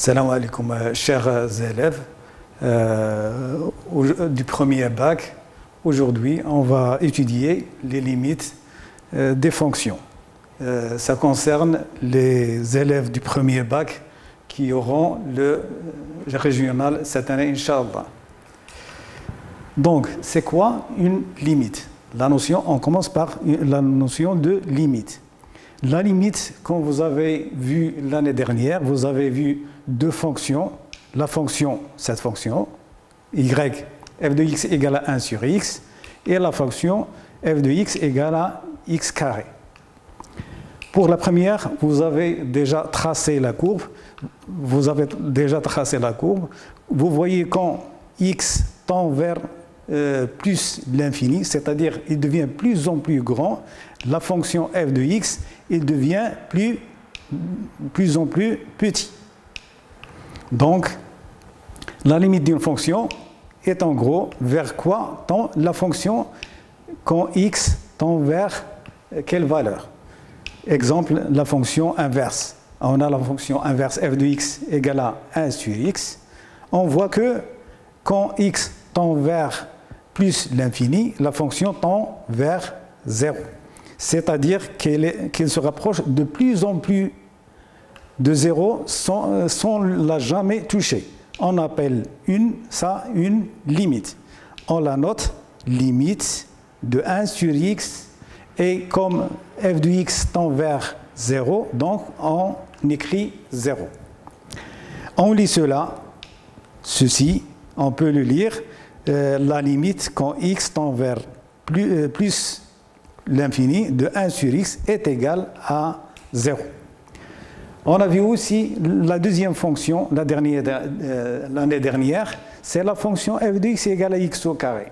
Salam alaikum, chers élèves du premier bac. Aujourd'hui, on va étudier les limites des fonctions. Ça concerne les élèves du premier bac qui auront le régional cette année, Inch'Allah. Donc, c'est quoi une limite? On commence par la notion de limite. La limite, comme vous avez vu l'année dernière, vous avez vu deux fonctions. La fonction, cette fonction, y, f de x égale à 1 sur x, et la fonction f de x égale à x carré. Pour la première, vous avez déjà tracé la courbe. Vous voyez quand x tend vers plus l'infini, c'est-à-dire il devient plus en plus grand, la fonction f de x, il devient plus en plus petit. Donc, la limite d'une fonction est en gros vers quoi tend la fonction quand x tend vers quelle valeur? Exemple, la fonction inverse. On a la fonction inverse f de x égale à 1 sur x. On voit que quand x tend vers plus l'infini, la fonction tend vers 0. C'est-à-dire qu'elle se rapproche de plus en plus de 0 sans la jamais toucher. On appelle ça une limite. On la note limite de 1 sur x, et comme f de x tend vers 0, donc on écrit 0. On lit ceci, on peut le lire, la limite quand x tend vers plus l'infini de 1 sur x est égal à 0. On a vu aussi la deuxième fonction l'année dernière, c'est la fonction f de x égale à x au carré.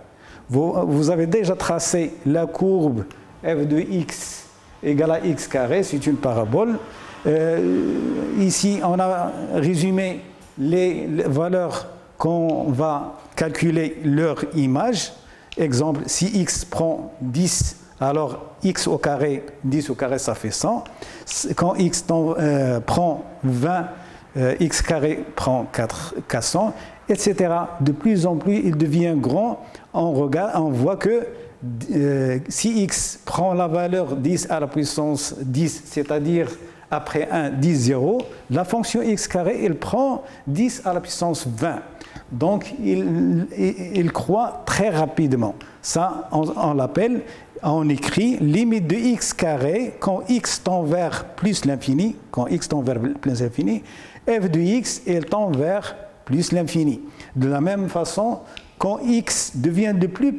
Vous avez déjà tracé la courbe f de x égale à x carré, c'est une parabole. Ici, on a résumé les valeurs qu'on va calculer leur image. Exemple, si x prend 10, alors x au carré, 10 au carré, ça fait 100. Quand x prend 20, x carré prend 400, etc. De plus en plus, il devient grand. On voit que si x prend la valeur 10 à la puissance 10, c'est-à-dire après 1, 10, 0, la fonction x carré, elle prend 10 à la puissance 20. Donc, il croît très rapidement. Ça, on l'appelle, on écrit limite de x carré quand x tend vers plus l'infini, f de x, elle tend vers plus l'infini. De la même façon, quand x devient de plus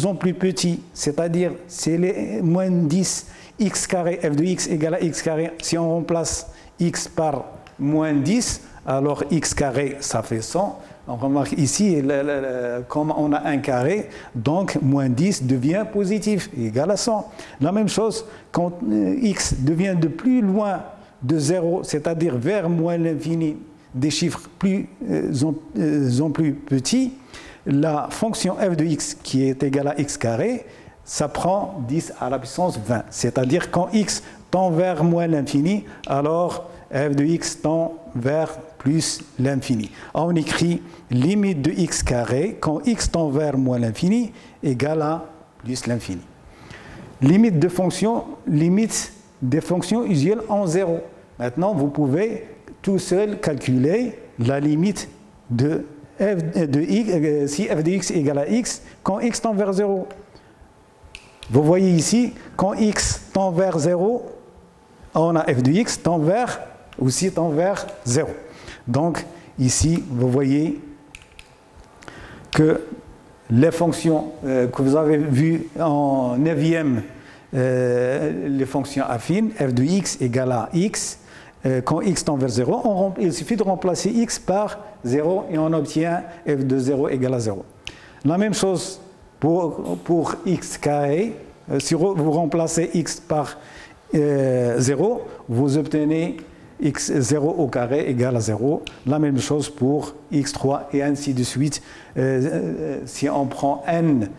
en plus petit, c'est-à-dire c'est les moins 10, x carré, f de x égale à x carré, si on remplace x par moins 10, alors x carré, ça fait 100. On remarque ici, comme on a un carré, donc moins 10 devient positif, égal à 100. La même chose, quand x devient de plus loin de 0, c'est-à-dire vers moins l'infini, des chiffres plus en plus petits, la fonction f de x qui est égale à x carré, ça prend 10 à la puissance 20. C'est-à-dire quand x tend vers moins l'infini, alors f de x tend vers plus l'infini. On écrit limite de x carré quand x tend vers moins l'infini égale à plus l'infini. Limite des fonctions usuelles en 0. Maintenant, vous pouvez tout seul calculer la limite de x, si f de x égale à x quand x tend vers 0. Vous voyez ici, quand x tend vers 0, on a f de x tend vers 0. Donc, ici, vous voyez que les fonctions que vous avez vues en 9e, les fonctions affines, f de x égale à x, quand x tend vers 0, il suffit de remplacer x par 0 et on obtient f de 0 égale à 0. La même chose pour x carré, si vous remplacez x par 0, vous obtenez x0 au carré égale à 0. La même chose pour x3 et ainsi de suite. Si on prend n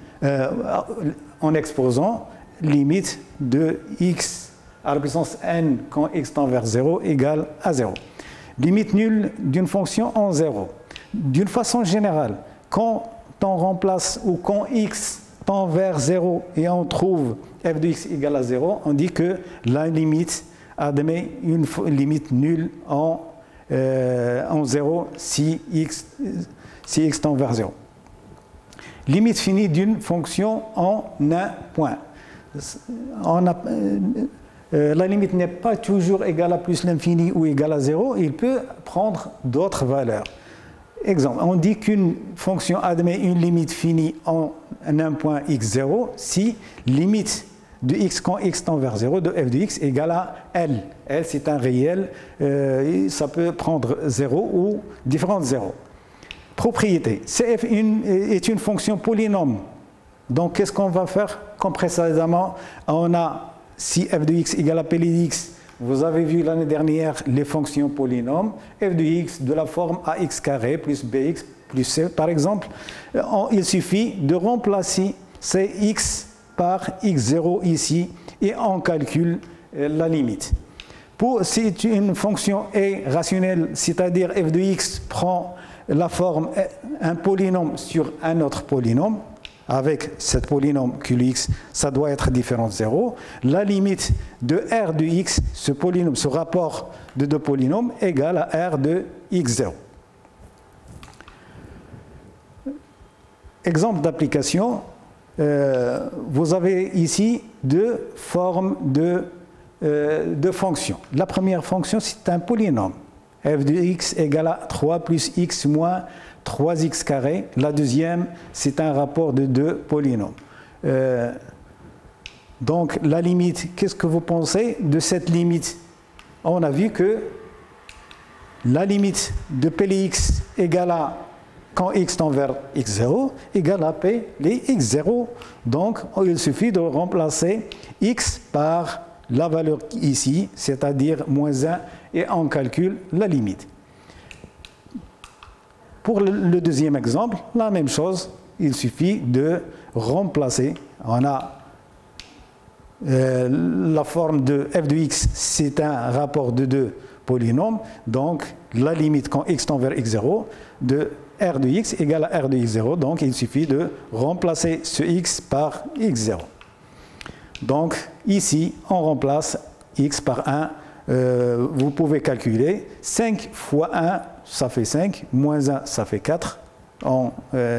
en exposant, limite de x à la puissance n quand x tend vers 0 égale à 0. limite nulle d'une fonction en 0. D'une façon générale, quand on remplace ou quand x tend vers 0 et on trouve f de x égale à 0, on dit que la limite admet une limite nulle en 0 si x tend vers 0. Limite finie d'une fonction en un point. La limite n'est pas toujours égale à plus l'infini ou égale à 0, il peut prendre d'autres valeurs. Exemple, on dit qu'une fonction admet une limite finie en un point x0 si limite de x quand x tend vers 0 de f de x égale à L. L, c'est un réel, ça peut prendre 0 ou différentes zéros. Propriété. Cf est une fonction polynôme. Donc, qu'est-ce qu'on va faire? Comme précédemment, on a si f de x égale à p de x. Vous avez vu l'année dernière les fonctions polynômes. F de x de la forme ax carré plus bx plus c, par exemple. Il suffit de remplacer ces x par x0 ici et on calcule la limite. Si une fonction est rationnelle, c'est-à-dire f de x prend la forme un polynôme sur un autre polynôme, avec cette polynôme qx, ça doit être différent de 0. La limite de r de x, ce polynôme, ce rapport de deux polynômes, égale à r de x0. Exemple d'application, vous avez ici deux formes de fonctions. La première fonction, c'est un polynôme. f de x égale à 3 plus x moins 3x carré. La deuxième, c'est un rapport de deux polynômes. Donc, la limite, qu'est-ce que vous pensez de cette limite? On a vu que la limite de p de x égale à, quand x tend vers x0, égale à p de x0. Donc, il suffit de remplacer x par la valeur ici, c'est-à-dire moins 1, et on calcule la limite. Pour le deuxième exemple, la même chose, il suffit de remplacer. On a la forme de f de x, c'est un rapport de deux polynômes, donc la limite quand x tend vers x0 de r de x égale à r de x0, donc il suffit de remplacer ce x par x0. Donc ici, on remplace x par 1. Vous pouvez calculer 5 fois 1, ça fait 5, moins 1, ça fait 4 en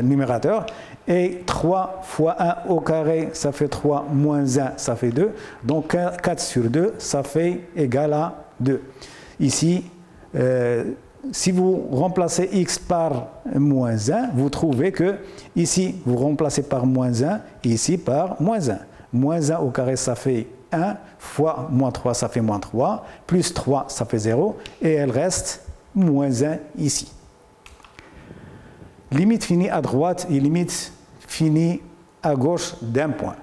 numérateur, et 3 fois 1 au carré, ça fait 3, moins 1, ça fait 2, donc 4 sur 2, ça fait égal à 2. Ici, si vous remplacez x par moins 1, vous trouvez que ici, vous remplacez par moins 1, et ici par moins 1. Moins 1 au carré, ça fait 1, fois moins 3, ça fait moins 3, plus 3, ça fait 0, et elle reste moins 1 ici. Limite finie à droite et limite finie à gauche d'un point.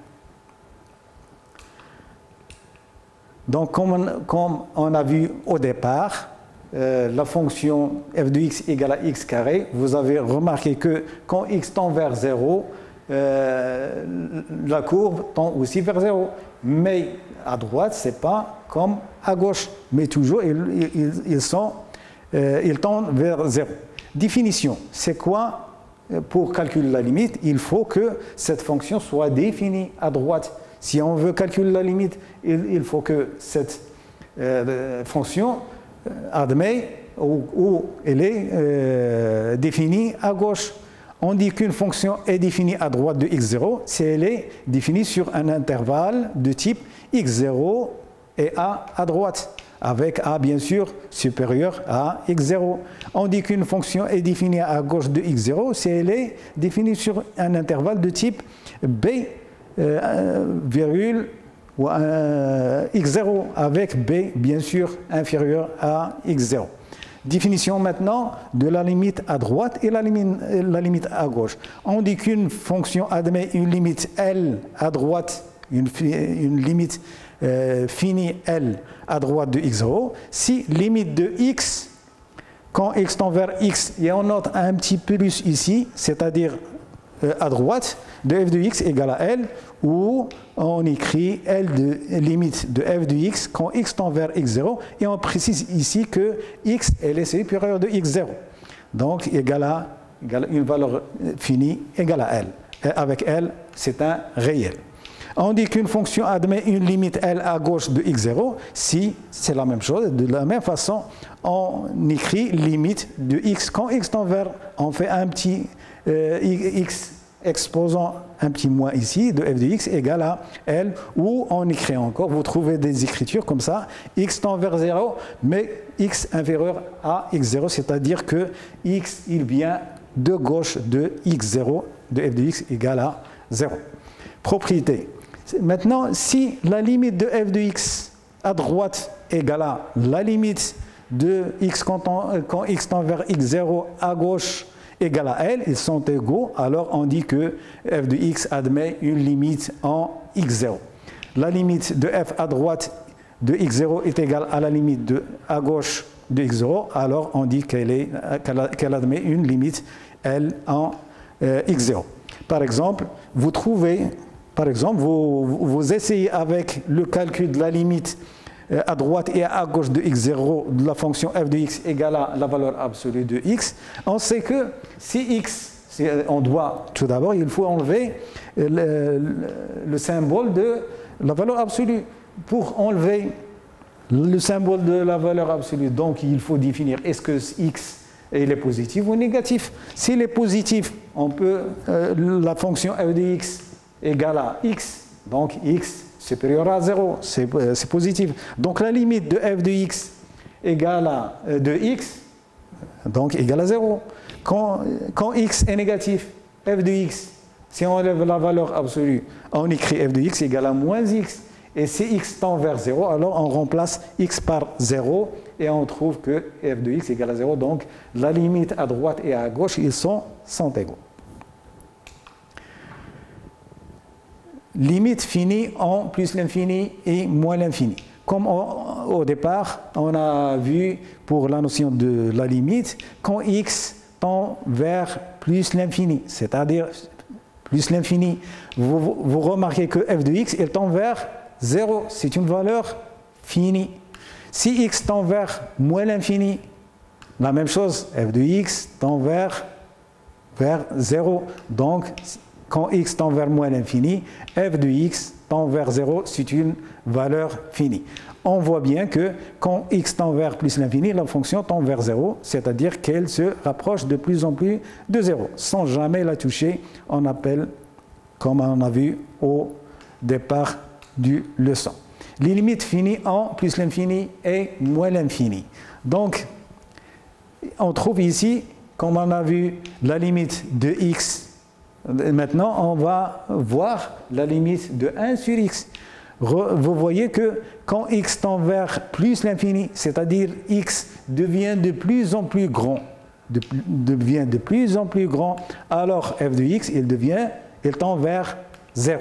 Donc, comme on a vu au départ, la fonction f de x égale à x carré, vous avez remarqué que quand x tend vers 0, la courbe tend aussi vers 0. Mais à droite, ce n'est pas comme à gauche. Mais toujours, ils tendent vers 0. Définition, c'est quoi? Pour calculer la limite, il faut que cette fonction soit définie à droite. Si on veut calculer la limite, il faut que cette fonction admet ou elle est définie à gauche. On dit qu'une fonction est définie à droite de x0 si elle est définie sur un intervalle de type x0 et a à droite, avec a bien sûr supérieur à x0. On dit qu'une fonction est définie à gauche de x0 si elle est définie sur un intervalle de type b, virgule, ou x0, avec b bien sûr inférieur à x0. Définition maintenant de la limite à droite et la limite à gauche. On dit qu'une fonction admet une limite L à droite, une limite finie L à droite de x0, si limite de x, quand x tend vers x, et on note un petit plus ici, c'est-à-dire à droite de f de x égale à L, où on écrit L de limite de f de x quand x tend vers x0, et on précise ici que x est supérieur de x0. Donc, égale à une valeur finie égale à L. Et avec L, c'est un réel. On dit qu'une fonction admet une limite L à gauche de x0 si c'est la même chose. De la même façon, on écrit limite de x quand x tend vers, on fait un petit x exposant un petit moins ici de f de x égale à L, ou on écrit encore, vous trouvez des écritures comme ça, x tend vers 0, mais x inférieur à x0, c'est-à-dire que x il vient de gauche de x0, de f de x égale à 0. Propriété. Maintenant, si la limite de f de x à droite égale à la limite de x quand x tend vers x0 à gauche égale à L, ils sont égaux, alors on dit que f de x admet une limite en x0. La limite de f à droite de x0 est égale à la limite de à gauche de x0, alors on dit qu'elle admet une limite L en x0. Par exemple, vous essayez avec le calcul de la limite à droite et à gauche de x0 de la fonction f de x égale à la valeur absolue de x. On sait que si x, on doit tout d'abord, il faut enlever le symbole de la valeur absolue. Pour enlever le symbole de la valeur absolue, donc il faut définir est-ce que x est positif ou négatif. S'il est positif, on peut la fonction f de x égale à x, donc x supérieur à 0, c'est positif. Donc la limite de f de x égale à de x, donc égale à 0. Quand x est négatif, f de x, si on enlève la valeur absolue, on écrit f de x égale à moins x. Et si x tend vers 0, alors on remplace x par 0 et on trouve que f de x égale à 0. Donc la limite à droite et à gauche, ils sont égaux. Limite finie en plus l'infini et moins l'infini. Comme au départ, on a vu pour la notion de la limite, quand x tend vers plus l'infini, c'est-à-dire plus l'infini, vous remarquez que f de x, il tend vers 0, c'est une valeur finie. Si x tend vers moins l'infini, la même chose, f de x tend vers 0. Donc, quand x tend vers moins l'infini, f de x tend vers 0, c'est une valeur finie. On voit bien que quand x tend vers plus l'infini, la fonction tend vers 0, c'est-à-dire qu'elle se rapproche de plus en plus de 0. Sans jamais la toucher, on appelle, comme on a vu au départ du leçon. Les limites finies en plus l'infini et moins l'infini. Donc, on trouve ici, comme on a vu, la limite de x. Maintenant, on va voir la limite de 1 sur x. Vous voyez que quand x tend vers plus l'infini, c'est-à-dire x devient de plus en plus grand, alors f de x, il tend vers 0.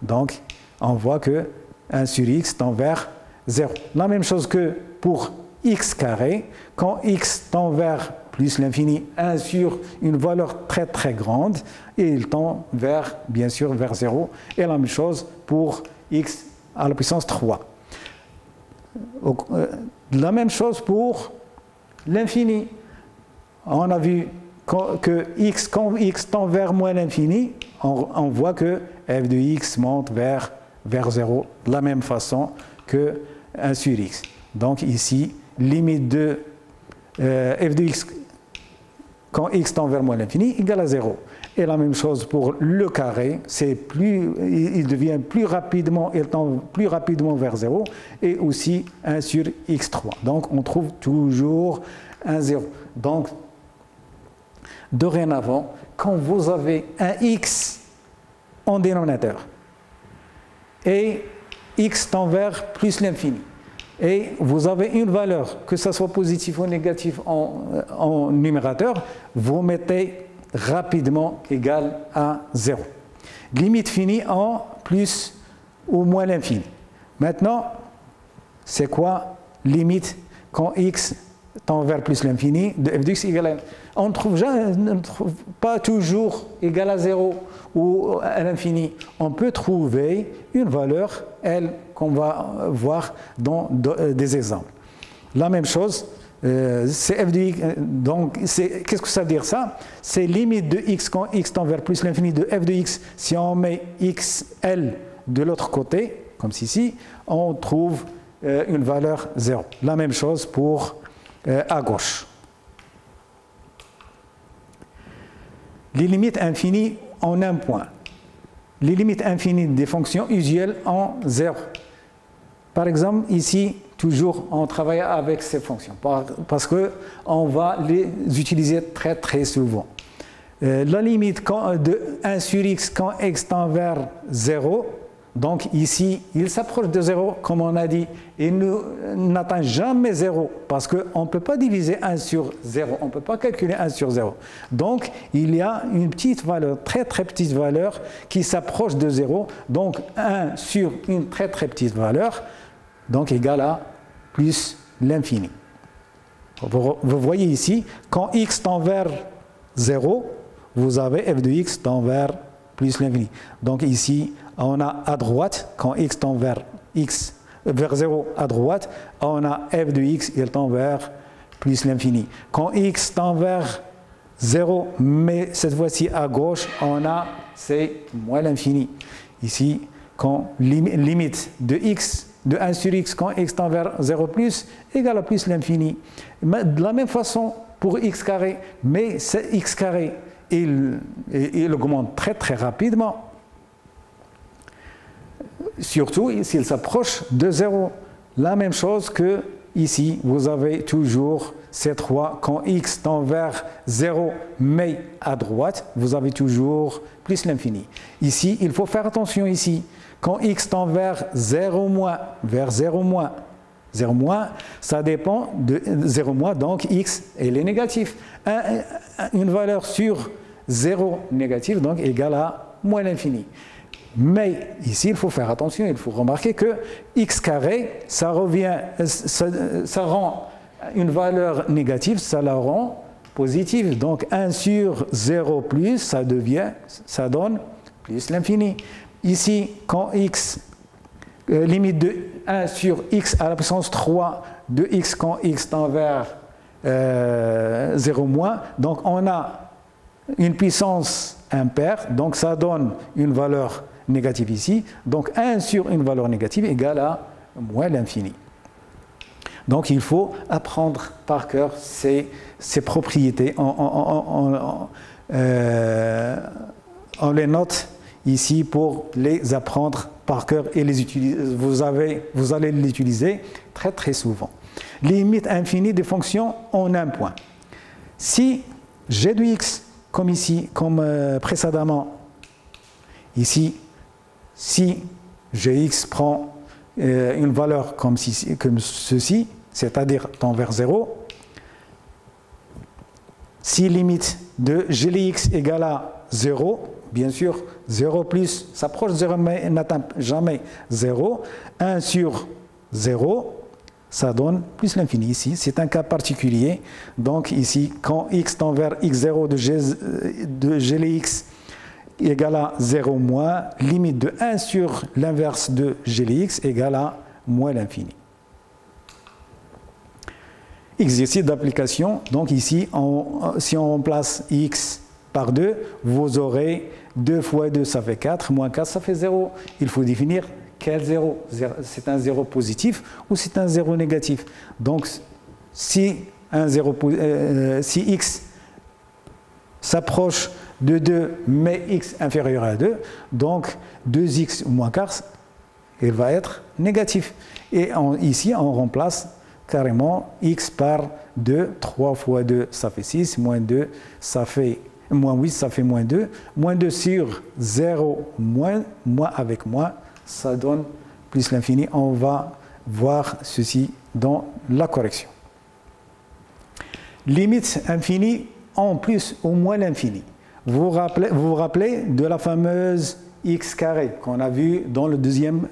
Donc, on voit que 1 sur x tend vers 0. La même chose que pour x carré, quand x tend vers plus l'infini, 1 sur une valeur très très grande, et il tend vers, bien sûr, vers 0. Et la même chose pour x à la puissance 3. La même chose pour l'infini. On a vu que x, quand x tend vers moins l'infini, on voit que f de x monte vers 0, de la même façon que 1 sur x. Donc ici, limite de f de x quand x tend vers moins l'infini égale à 0. Et la même chose pour le carré, il devient plus rapidement, il tend plus rapidement vers 0, et aussi 1 sur x3. Donc on trouve toujours un 0. Donc, dorénavant, quand vous avez un x en dénominateur et x tend vers plus l'infini, et vous avez une valeur, que ce soit positif ou négatif en numérateur, vous mettez rapidement égal à 0. Limite finie en plus ou moins l'infini. Maintenant, c'est quoi limite quand x tend vers plus l'infini de f de x égale à n. On ne trouve pas toujours égal à 0 ou à l'infini. On peut trouver une valeur, L, qu'on va voir dans des exemples. La même chose, c'est f de x. Donc, qu'est-ce que ça veut dire ça? C'est limite de x quand x tend vers plus l'infini de f de x. Si on met xl de l'autre côté, comme ici, on trouve une valeur 0. La même chose pour à gauche. Les limites infinies en un point. Les limites infinies des fonctions usuelles en 0. Par exemple, ici, toujours, on travaille avec ces fonctions parce qu'on va les utiliser très très souvent. La limite de 1 sur x quand x tend vers 0, donc ici, il s'approche de 0, comme on a dit, et n'atteint jamais 0, parce qu'on ne peut pas diviser 1 sur 0, on ne peut pas calculer 1 sur 0. Donc, il y a une petite valeur, très très petite valeur, qui s'approche de 0, donc 1 sur une très très petite valeur, donc égale à plus l'infini. Vous voyez ici, quand x tend vers 0, vous avez f de x tend vers plus l'infini. Donc ici, on a à droite, quand x tend vers 0 à droite, on a f de x, il tend vers plus l'infini. Quand x tend vers 0, mais cette fois-ci à gauche, on a c'est moins l'infini. Ici, quand limite de x, de 1 sur x, quand x tend vers 0 plus, égale à plus l'infini. De la même façon pour x carré, mais ce x carré, il augmente très très rapidement. Surtout s'il s'approche de 0. La même chose que ici, vous avez toujours ces 3. Quand x tend vers 0, mais à droite, vous avez toujours plus l'infini. Ici, il faut faire attention ici. Quand x tend vers 0 moins, ça dépend de 0 moins, donc x, elle est négatif. Une valeur sur 0 négative, donc égale à moins l'infini. Mais ici, il faut faire attention, il faut remarquer que x carré, ça rend une valeur négative, ça la rend positive. Donc 1 sur 0 plus, ça donne plus l'infini. Ici, quand x, limite de 1 sur x à la puissance 3 de x quand x tend vers 0 moins, donc on a une puissance impaire, donc ça donne une valeur négative ici. Donc 1 sur une valeur négative égale à moins l'infini. Donc il faut apprendre par cœur ces propriétés. On les note ici pour les apprendre par cœur et les utiliser. Vous allez l'utiliser très très souvent. Limite infinie des fonctions en un point. Si g de x, comme ici, comme précédemment, ici, si gx prend une valeur comme ceci, c'est-à-dire tend vers 0, si limite de g de x égale à 0, bien sûr, 0 plus s'approche de 0 mais n'atteint jamais 0, 1 sur 0, ça donne plus l'infini. Ici, c'est un cas particulier. Donc ici, quand x tend vers x0 de g de x égale à 0 moins, limite de 1 sur l'inverse de g de x égale à moins l'infini. Exercice d'application. Donc ici, si on remplace x par 2, vous aurez 2 fois 2, ça fait 4, moins 4, ça fait 0. Il faut définir quel 0. C'est un 0 positif ou c'est un 0 négatif. Donc, si x s'approche de 2, mais x inférieur à 2, donc 2x moins 4, il va être négatif. Et ici, on remplace carrément x par 2. 3 fois 2, ça fait 6, moins 2, ça fait moins 8, ça fait moins 2. Moins 2 sur 0, moins avec moins, ça donne plus l'infini. On va voir ceci dans la correction. Limite infinie en plus ou moins l'infini. Vous vous rappelez de la fameuse x carré qu'on a vu dans le deuxième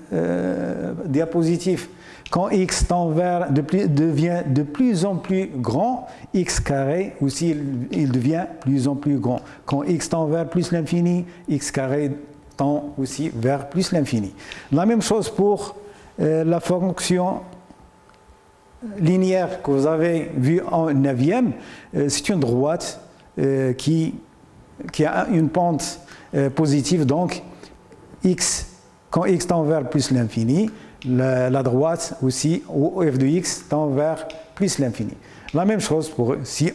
diapositive. Quand x devient de plus en plus grand, x carré aussi il devient plus en plus grand. Quand x tend vers plus l'infini, x carré tend aussi vers plus l'infini. La même chose pour la fonction linéaire que vous avez vue en 9e. C'est une droite qui a une pente positive, donc quand x tend vers plus l'infini, la droite aussi, ou f de x, tend vers plus l'infini. La même chose pour si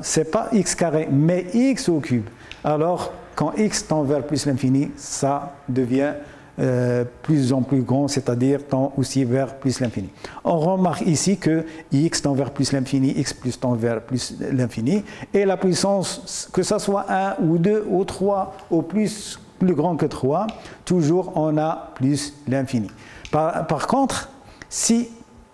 c'est pas x carré, mais x au cube. Alors, quand x tend vers plus l'infini, ça devient plus en plus grand, c'est-à-dire tend aussi vers plus l'infini. On remarque ici que x tend vers plus l'infini, x plus tend vers plus l'infini, et la puissance, que ce soit 1 ou 2 ou 3 ou plus grand que 3, toujours on a plus l'infini. Par contre, si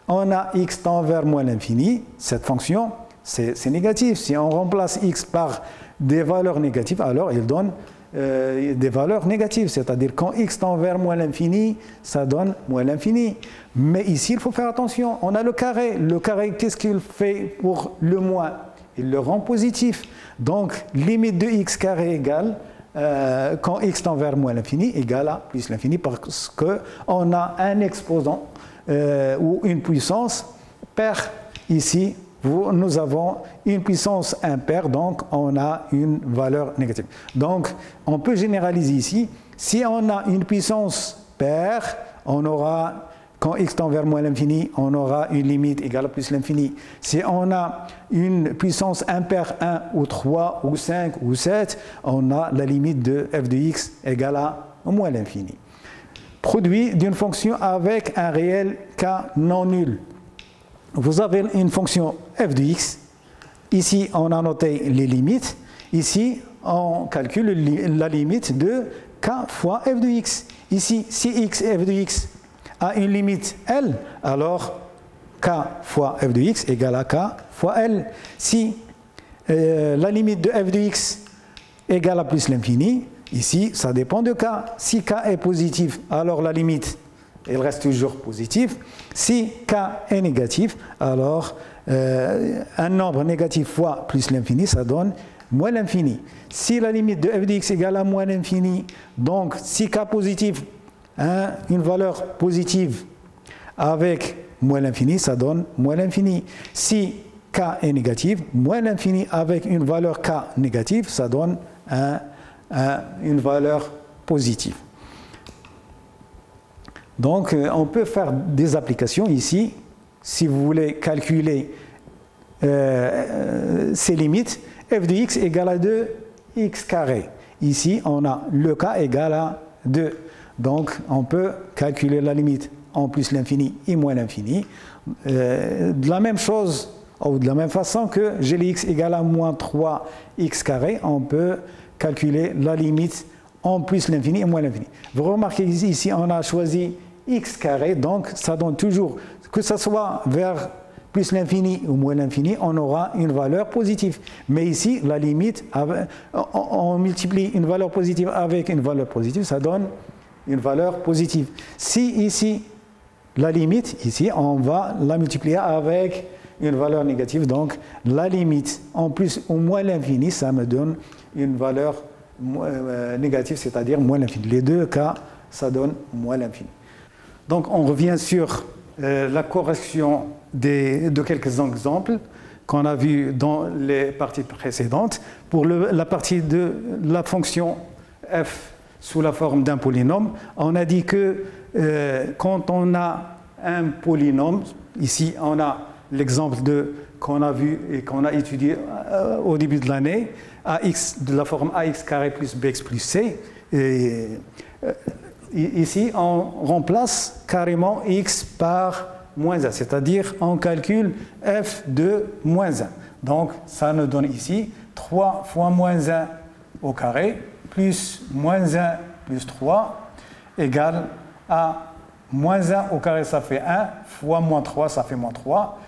on a x tend vers moins l'infini, cette fonction, c'est négatif. Si on remplace x par des valeurs négatives, alors il donne des valeurs négatives, c'est-à-dire quand x tend vers moins l'infini, ça donne moins l'infini. Mais ici, il faut faire attention, on a le carré. Le carré, qu'est-ce qu'il fait pour le moins? Il le rend positif. Donc, limite de x carré égale, quand x tend vers moins l'infini, égale à plus l'infini, parce qu'on a un exposant ou une puissance paire ici. Nous avons une puissance impaire, donc on a une valeur négative. Donc, on peut généraliser ici. Si on a une puissance paire, on aura, quand x tend vers moins l'infini, on aura une limite égale à plus l'infini. Si on a une puissance impaire 1 ou 3 ou 5 ou 7, on a la limite de f de x égale à moins l'infini. Produit d'une fonction avec un réel k non nul. Vous avez une fonction f de x. Ici, on a noté les limites. Ici, on calcule la limite de k fois f de x. Ici, si f de x a une limite L, alors k fois f de x égale à k fois L. Si la limite de f de x égale à plus l'infini, ici, ça dépend de k. Si k est positif, alors la limite il reste toujours positif. Si k est négatif, alors un nombre négatif fois plus l'infini, ça donne moins l'infini. Si la limite de f de x égale à moins l'infini, donc si k positif, une valeur positive avec moins l'infini, ça donne moins l'infini. Si k est négatif, moins l'infini avec une valeur k négative, ça donne une valeur positive. Donc, on peut faire des applications ici, si vous voulez calculer ces limites, f de x égale à 2x carré. Ici, on a le k égale à 2. Donc, on peut calculer la limite en plus l'infini et moins l'infini. De la même chose, ou de la même façon que glx égale à moins 3x carré, on peut calculer la limite en plus l'infini et moins l'infini. Vous remarquez ici, on a choisi x carré, donc ça donne toujours, que ce soit vers plus l'infini ou moins l'infini, on aura une valeur positive. Mais ici, la limite, on multiplie une valeur positive avec une valeur positive, ça donne une valeur positive. Si ici, la limite, ici, on va la multiplier avec une valeur négative, donc la limite en plus ou moins l'infini, ça me donne une valeur négative, c'est-à-dire moins l'infini. Les deux cas, ça donne moins l'infini. Donc on revient sur la correction de quelques exemples qu'on a vus dans les parties précédentes. Pour la partie de la fonction f sous la forme d'un polynôme, on a dit que quand on a un polynôme, ici on a l'exemple qu'on a vu et qu'on a étudié au début de l'année, ax de la forme ax carré plus bx plus c. Et, ici, on remplace carrément x par moins 1, c'est-à-dire on calcule f de moins 1. Donc, ça nous donne ici 3 fois moins 1 au carré plus moins 1 plus 3 égale à moins 1 au carré, ça fait 1, fois moins 3, ça fait moins 3.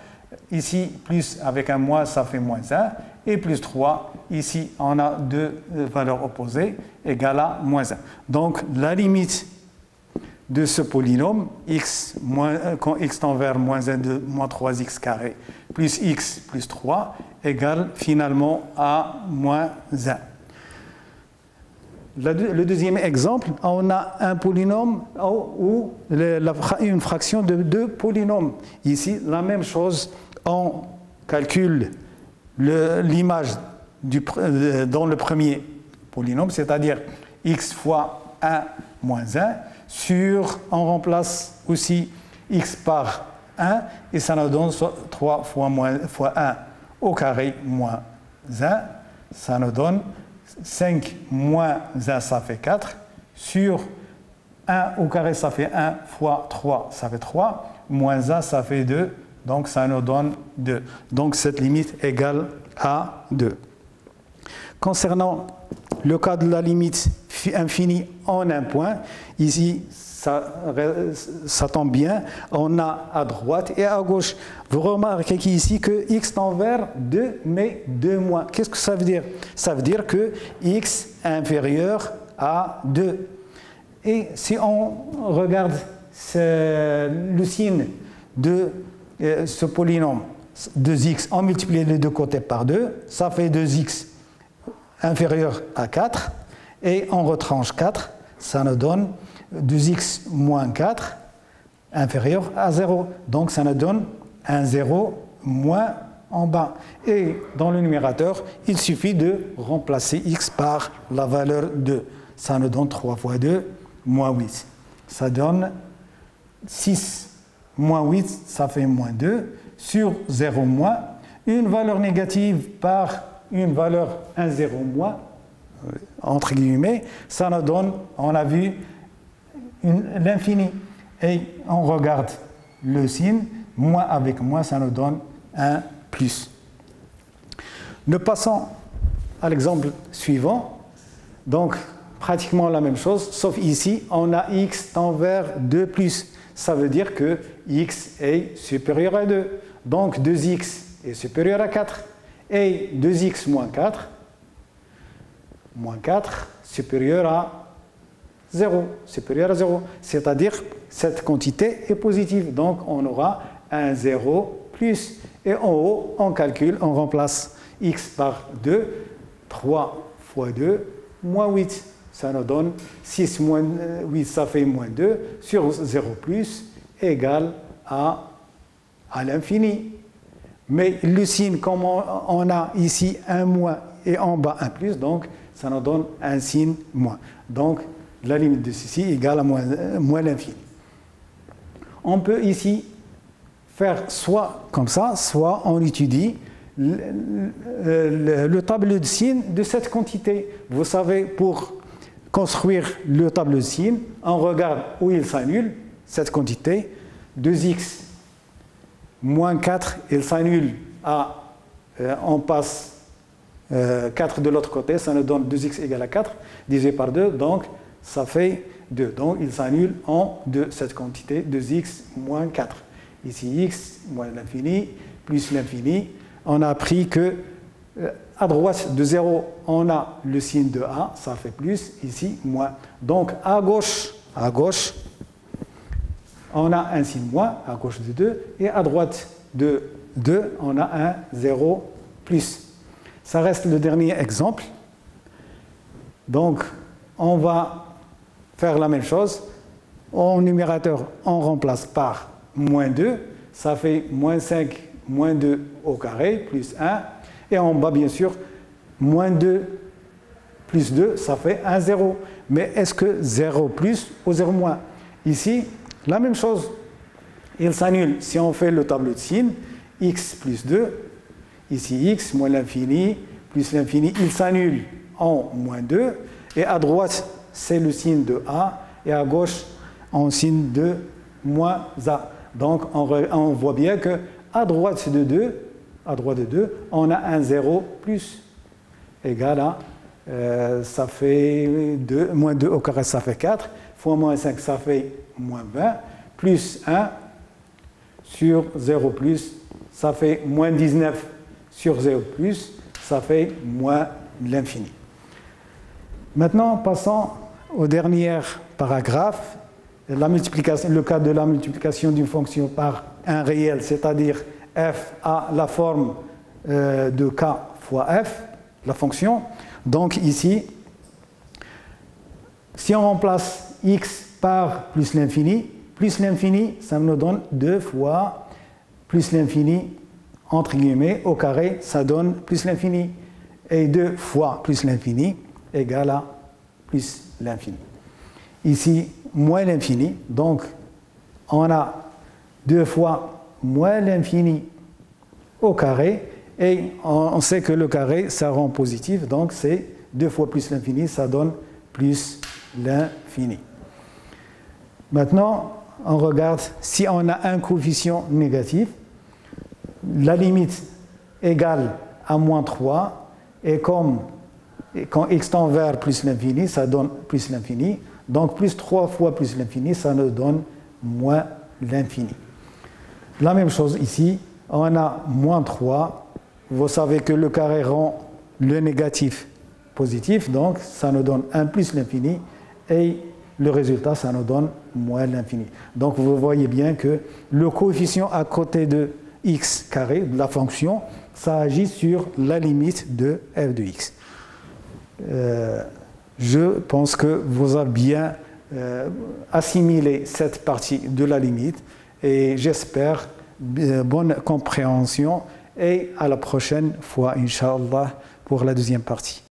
Ici, plus avec un moins, ça fait moins 1. et plus 3. Ici, on a deux valeurs opposées égales à moins 1. Donc, la limite de ce polynôme, quand x tend vers moins 1 de moins 3x carré plus x plus 3 égale finalement à moins 1. Le deuxième exemple, on a un polynôme ou une fraction de deux polynômes. Ici, la même chose, on calcule l'image dans le premier polynôme, c'est-à-dire x fois 1 moins 1, on remplace aussi x par 1, et ça nous donne 3 fois 1 au carré moins 1, ça nous donne 5 moins 1, ça fait 4, sur 1 au carré, ça fait 1 fois 3, ça fait 3, moins 1, ça fait 2, donc ça nous donne 2. Donc cette limite égale à 2. Concernant le cas de la limite infinie en un point, ici, ça tombe bien, on a à droite et à gauche. Vous remarquez ici que x tend vers 2, mais 2 moins. Qu'est-ce que ça veut dire? Ça veut dire que x est inférieur à 2. Et si on regarde le signe de ce polynôme 2x, on multiplie les deux côtés par 2, ça fait 2x inférieur à 4, et on retranche 4, ça nous donne 2x moins 4 inférieur à 0. Donc ça nous donne un 0 moins en bas. Et dans le numérateur, il suffit de remplacer x par la valeur 2. Ça nous donne 3 fois 2, moins 8. Ça donne 6 moins 8, ça fait moins 2. Sur 0 moins, une valeur négative par une valeur 1, 0 moins, entre guillemets, ça nous donne, on a vu, l'infini. Et on regarde le signe, moins avec moins, ça nous donne un plus. Nous passons à l'exemple suivant. Donc, pratiquement la même chose, sauf ici, on a x tend vers 2 plus. Ça veut dire que x est supérieur à 2. Donc, 2x est supérieur à 4. Et 2x moins 4, supérieur à 0, c'est-à-dire cette quantité est positive, donc on aura un 0 plus, et en haut, on calcule, on remplace x par 2, 3 fois 2, moins 8, ça nous donne 6 moins 8, ça fait moins 2, sur 0 plus, égale à l'infini. Mais le signe, comme on a ici un moins et en bas un plus, donc ça nous donne un signe moins. Donc la limite de ceci égale à moins l'infini. On peut ici faire soit comme ça, soit on étudie le tableau de signes de cette quantité. Vous savez, pour construire le tableau de signes, on regarde où il s'annule, cette quantité, 2x moins 4, il s'annule à, on passe 4 de l'autre côté, ça nous donne 2x égale à 4, divisé par 2, donc ça fait 2. Donc il s'annule en 2, cette quantité, 2x moins 4. Ici, x moins l'infini, plus l'infini. On a appris que à droite de 0, on a le signe de a, ça fait plus, ici, moins. Donc à gauche, on a un signe moins, à gauche de 2, et à droite de 2, on a un 0 plus. Ça reste le dernier exemple. Donc, on va faire la même chose. Au numérateur, on remplace par moins 2, ça fait moins 5, moins 2 au carré, plus 1. Et en bas, bien sûr, moins 2 plus 2, ça fait un 0. Mais est-ce que 0 plus ou 0 moins? Ici, la même chose, il s'annule si on fait le tableau de signes, x plus 2, ici x moins l'infini, plus l'infini, il s'annule en moins 2, et à droite, c'est le signe de a, et à gauche, en signe de moins a. Donc, on voit bien que à droite de 2, on a un 0 plus, égal à, ça fait 2, moins 2 au carré, ça fait 4, fois moins 5, ça fait moins 20, plus 1 sur 0 plus, ça fait moins 19 sur 0 plus, ça fait moins l'infini. Maintenant, passons au dernier paragraphe, le cas de la multiplication d'une fonction par un réel, c'est-à-dire f a la forme de k fois f, la fonction. Donc ici, si on remplace x par plus l'infini, ça nous donne 2 fois plus l'infini, entre guillemets, au carré, ça donne plus l'infini. Et 2 fois plus l'infini égale à plus l'infini. Ici, moins l'infini, donc on a 2 fois moins l'infini au carré, et on sait que le carré, ça rend positif, donc c'est 2 fois plus l'infini, ça donne plus l'infini. Maintenant, on regarde si on a un coefficient négatif, la limite égale à moins 3, et comme quand x tend vers plus l'infini, ça donne plus l'infini, donc plus 3 fois plus l'infini, ça nous donne moins l'infini. La même chose ici, on a moins 3, vous savez que le carré rend le négatif positif, donc ça nous donne 1 plus l'infini, et le résultat, ça nous donne moins l'infini. Donc vous voyez bien que le coefficient à côté de x carré, de la fonction, ça agit sur la limite de f de x. Je pense que vous avez bien assimilé cette partie de la limite et j'espère bonne compréhension et à la prochaine fois, Inch'Allah, pour la deuxième partie.